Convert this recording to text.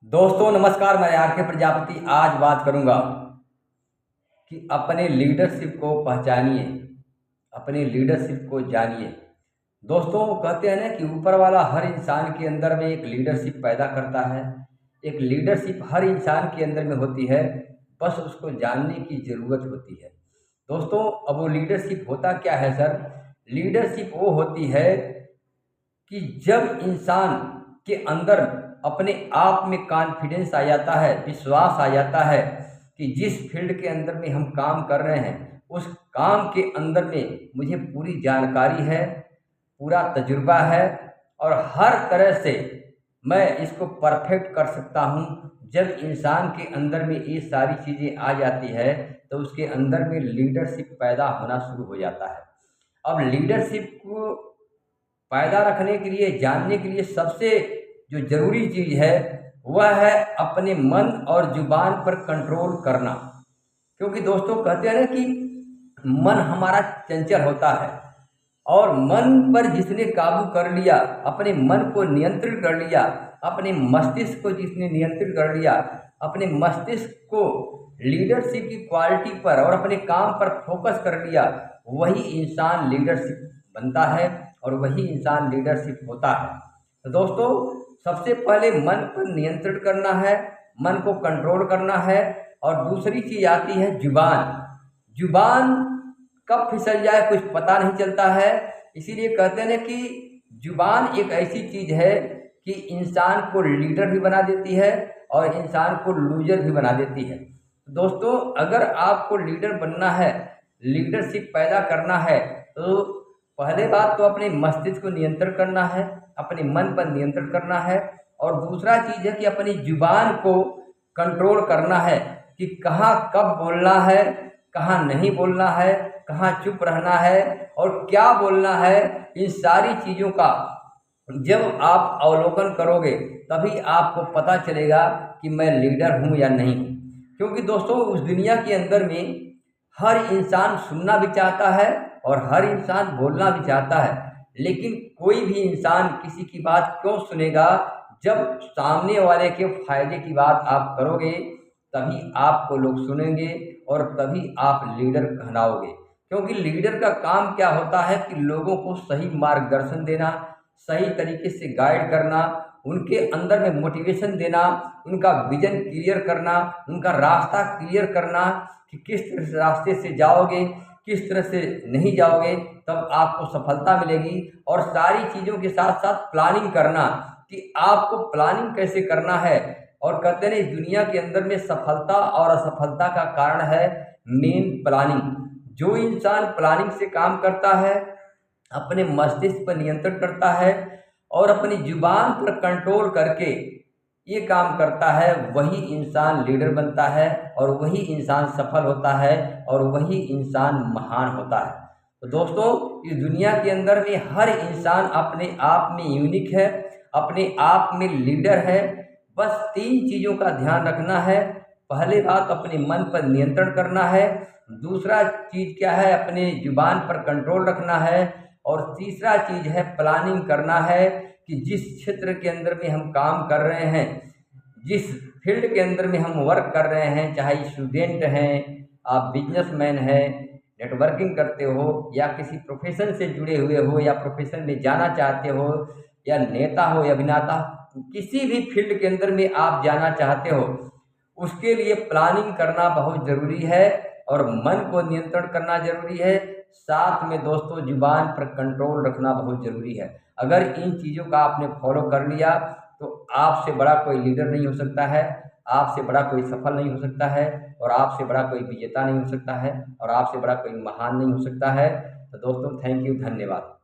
दोस्तों नमस्कार, मैं आर के प्रजापति आज बात करूंगा कि अपने लीडरशिप को पहचानिए, अपने लीडरशिप को जानिए। दोस्तों कहते हैं ना कि ऊपर वाला हर इंसान के अंदर में एक लीडरशिप पैदा करता है। एक लीडरशिप हर इंसान के अंदर में होती है, बस उसको जानने की ज़रूरत होती है। दोस्तों अब वो लीडरशिप होता क्या है सर? लीडरशिप वो होती है कि जब इंसान के अंदर अपने आप में कॉन्फिडेंस आ जाता है, विश्वास आ जाता है कि जिस फील्ड के अंदर में हम काम कर रहे हैं उस काम के अंदर में मुझे पूरी जानकारी है, पूरा तजुर्बा है और हर तरह से मैं इसको परफेक्ट कर सकता हूँ। जब इंसान के अंदर में ये सारी चीज़ें आ जाती है तो उसके अंदर में लीडरशिप पैदा होना शुरू हो जाता है। अब लीडरशिप को पैदा रखने के लिए, जानने के लिए सबसे जो ज़रूरी चीज़ है वह है अपने मन और ज़ुबान पर कंट्रोल करना। क्योंकि दोस्तों कहते हैं ना कि मन हमारा चंचल होता है और मन पर जिसने काबू कर लिया, अपने मन को नियंत्रित कर लिया, अपने मस्तिष्क को जिसने नियंत्रित कर लिया, अपने मस्तिष्क को लीडरशिप की क्वालिटी पर और अपने काम पर फोकस कर लिया, वही इंसान लीडरशिप बनता है और वही इंसान लीडरशिप होता है। तो दोस्तों सबसे पहले मन पर नियंत्रण करना है, मन को कंट्रोल करना है। और दूसरी चीज़ आती है जुबान। जुबान कब फिसल जाए कुछ पता नहीं चलता है। इसीलिए कहते हैं ना कि जुबान एक ऐसी चीज़ है कि इंसान को लीडर भी बना देती है और इंसान को लूजर भी बना देती है। दोस्तों अगर आपको लीडर बनना है, लीडरशिप पैदा करना है, तो पहले बात तो अपने मस्तिष्क को नियंत्रण करना है, अपने मन पर नियंत्रण करना है। और दूसरा चीज़ है कि अपनी जुबान को कंट्रोल करना है कि कहाँ कब बोलना है, कहाँ नहीं बोलना है, कहाँ चुप रहना है और क्या बोलना है। इन सारी चीज़ों का जब आप अवलोकन करोगे तभी आपको पता चलेगा कि मैं लीडर हूँ या नहीं हूँ। क्योंकि दोस्तों उस दुनिया के अंदर में हर इंसान सुनना भी चाहता है और हर इंसान बोलना भी चाहता है, लेकिन कोई भी इंसान किसी की बात क्यों सुनेगा? जब सामने वाले के फायदे की बात आप करोगे तभी आपको लोग सुनेंगे और तभी आप लीडर कहलाओगे। क्योंकि लीडर का काम क्या होता है कि लोगों को सही मार्गदर्शन देना, सही तरीके से गाइड करना, उनके अंदर में मोटिवेशन देना, उनका विजन क्लियर करना, उनका रास्ता क्लियर करना कि किस तरह से रास्ते से जाओगे, किस तरह से नहीं जाओगे, तब आपको सफलता मिलेगी। और सारी चीज़ों के साथ साथ प्लानिंग करना कि आपको प्लानिंग कैसे करना है। और कहते हैं इस दुनिया के अंदर में सफलता और असफलता का कारण है मेन प्लानिंग। जो इंसान प्लानिंग से काम करता है, अपने मस्तिष्क पर नियंत्रण करता है और अपनी जुबान पर कंट्रोल करके ये काम करता है, वही इंसान लीडर बनता है और वही इंसान सफल होता है और वही इंसान महान होता है। तो दोस्तों इस दुनिया के अंदर में हर इंसान अपने आप में यूनिक है, अपने आप में लीडर है। बस तीन चीज़ों का ध्यान रखना है। पहले बात अपने मन पर नियंत्रण करना है, दूसरा चीज़ क्या है अपने जुबान पर कंट्रोल रखना है और तीसरा चीज़ है प्लानिंग करना है कि जिस क्षेत्र के अंदर में हम काम कर रहे हैं, जिस फील्ड के अंदर में हम वर्क कर रहे हैं, चाहे स्टूडेंट हैं, आप बिजनेसमैन हैं, नेटवर्किंग करते हो या किसी प्रोफेशन से जुड़े हुए हो या प्रोफेशन में जाना चाहते हो या नेता हो या अभिनेता, किसी भी फील्ड के अंदर में आप जाना चाहते हो, उसके लिए प्लानिंग करना बहुत ज़रूरी है और मन को नियंत्रण करना ज़रूरी है। साथ में दोस्तों जुबान पर कंट्रोल रखना बहुत ज़रूरी है। अगर इन चीज़ों का आपने फॉलो कर लिया तो आपसे बड़ा कोई लीडर नहीं हो सकता है, आपसे बड़ा कोई सफल नहीं हो सकता है और आपसे बड़ा कोई विजेता नहीं हो सकता है और आपसे बड़ा कोई महान नहीं हो सकता है। तो दोस्तों थैंक यू, धन्यवाद।